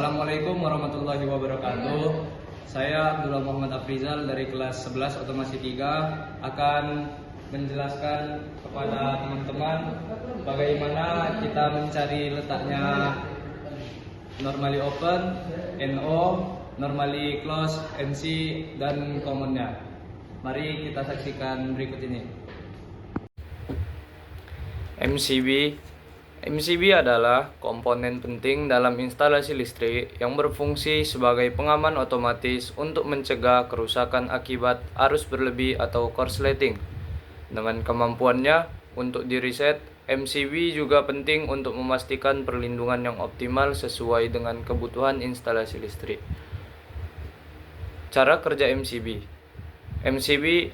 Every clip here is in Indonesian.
Assalamualaikum warahmatullahi wabarakatuh. Saya Abdullah Muhammad Afrizal dari kelas 11 Otomasi 3 akan menjelaskan kepada teman-teman bagaimana kita mencari letaknya normally open, NO, normally close, NC, dan commonnya. Mari kita saksikan berikut ini. MCB adalah komponen penting dalam instalasi listrik yang berfungsi sebagai pengaman otomatis untuk mencegah kerusakan akibat arus berlebih atau korsleting. Dengan kemampuannya untuk di-reset, MCB juga penting untuk memastikan perlindungan yang optimal sesuai dengan kebutuhan instalasi listrik. Cara kerja MCB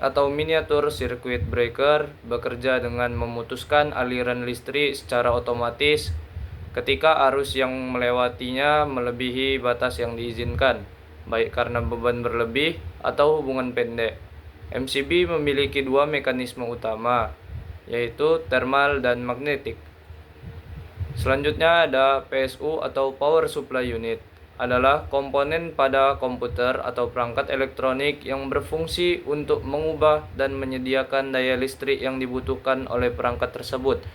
atau Miniature Circuit Breaker bekerja dengan memutuskan aliran listrik secara otomatis ketika arus yang melewatinya melebihi batas yang diizinkan, baik karena beban berlebih atau hubungan pendek. MCB memiliki dua mekanisme utama, yaitu thermal dan magnetik. Selanjutnya ada PSU atau Power Supply Unit, adalah komponen pada komputer atau perangkat elektronik yang berfungsi untuk mengubah dan menyediakan daya listrik yang dibutuhkan oleh perangkat tersebut.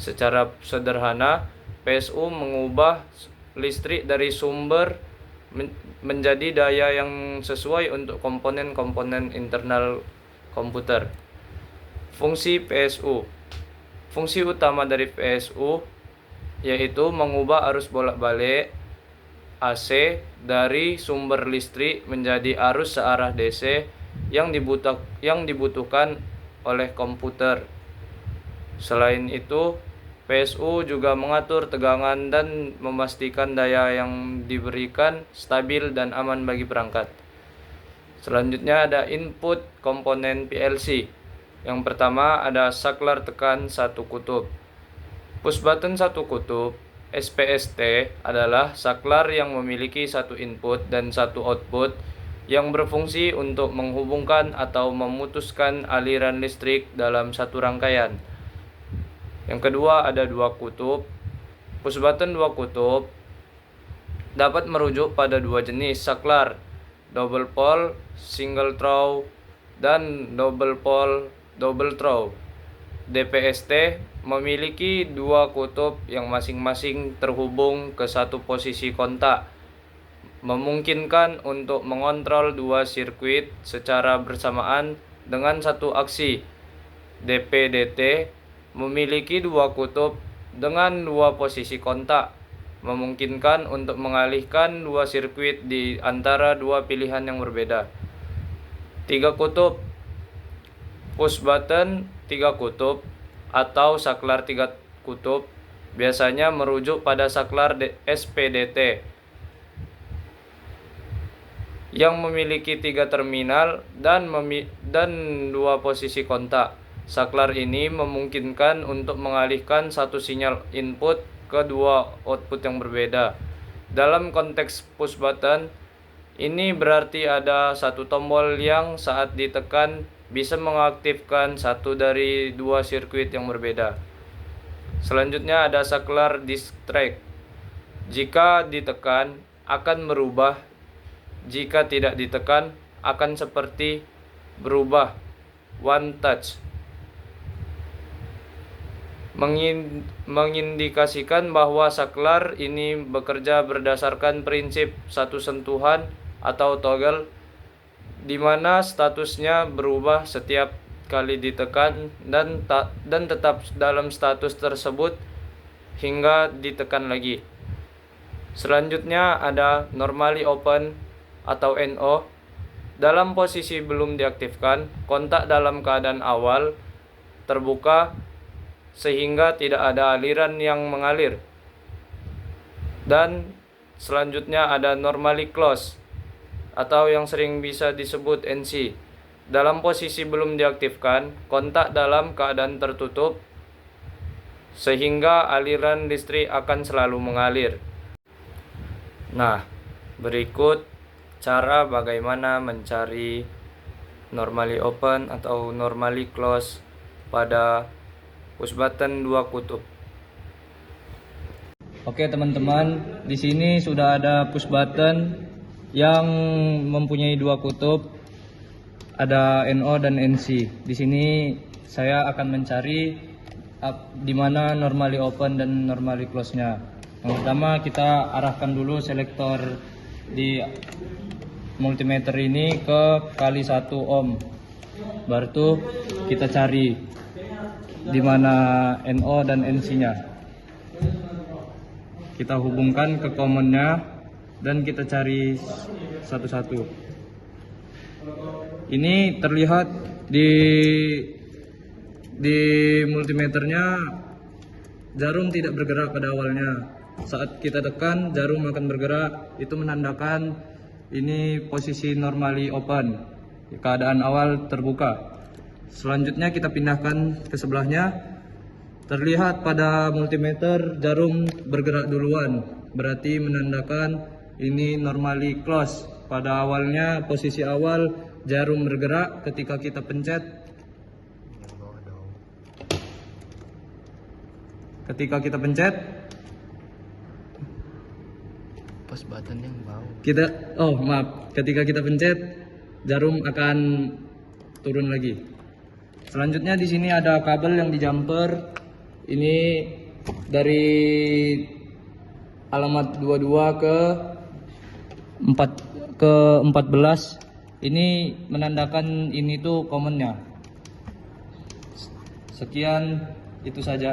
Secara sederhana, PSU mengubah listrik dari sumber menjadi daya yang sesuai untuk komponen-komponen internal komputer. Fungsi PSU. Fungsi utama dari PSU yaitu mengubah arus bolak-balik AC dari sumber listrik menjadi arus searah DC yang dibutuhkan oleh komputer. Selain itu, PSU juga mengatur tegangan dan memastikan daya yang diberikan stabil dan aman bagi perangkat. Selanjutnya ada input komponen PLC. Yang pertama ada saklar tekan satu kutub. Push button satu kutub SPST adalah saklar yang memiliki satu input dan satu output yang berfungsi untuk menghubungkan atau memutuskan aliran listrik dalam satu rangkaian. Yang kedua ada dua kutub. Push button dua kutub dapat merujuk pada dua jenis saklar, double pole single throw dan double pole double throw. DPST memiliki dua kutub yang masing-masing terhubung ke satu posisi kontak, memungkinkan untuk mengontrol dua sirkuit secara bersamaan dengan satu aksi. DPDT memiliki dua kutub dengan dua posisi kontak, memungkinkan untuk mengalihkan dua sirkuit di antara dua pilihan yang berbeda. Tiga kutub. Push button tiga kutub atau saklar tiga kutub biasanya merujuk pada saklar SPDT yang memiliki tiga terminal dan dua posisi kontak. Saklar ini memungkinkan untuk mengalihkan satu sinyal input ke dua output yang berbeda. Dalam konteks push button, ini berarti ada satu tombol yang saat ditekan bisa mengaktifkan satu dari dua sirkuit yang berbeda. Selanjutnya ada saklar disk track. Jika ditekan akan merubah, jika tidak ditekan akan seperti berubah. One touch mengindikasikan bahwa saklar ini bekerja berdasarkan prinsip satu sentuhan atau toggle, di mana statusnya berubah setiap kali ditekan dan tetap dalam status tersebut hingga ditekan lagi. Selanjutnya ada normally open atau NO. Dalam posisi belum diaktifkan, kontak dalam keadaan awal terbuka sehingga tidak ada aliran yang mengalir. Dan selanjutnya ada normally close atau yang sering bisa disebut NC. Dalam posisi belum diaktifkan, kontak dalam keadaan tertutup sehingga aliran listrik akan selalu mengalir. Nah, berikut cara bagaimana mencari normally open atau normally close pada push button dua kutub. Oke teman-teman, di sini sudah ada push button yang mempunyai dua kutub, ada NO dan NC. Di sini saya akan mencari di mana normally open dan normally close-nya. Yang pertama kita arahkan dulu selektor di multimeter ini ke kali 1 ohm. Baru tuh kita cari di mana NO dan NC-nya. Kita hubungkan ke commonnya dan kita cari satu-satu. Ini terlihat di multimeternya jarum tidak bergerak pada awalnya. Saat kita tekan jarum akan bergerak, itu menandakan ini posisi normally open, keadaan awal terbuka. Selanjutnya kita pindahkan ke sebelahnya. Terlihat pada multimeter jarum bergerak duluan, berarti menandakan ini normally close. Pada awalnya posisi awal jarum bergerak, ketika kita pencet Push button yang bawah. ketika kita pencet jarum akan turun lagi. Selanjutnya di sini ada kabel yang di jumper. Ini dari alamat 22 ke 14. Ini menandakan ini tuh commonnya. Sekian, itu saja.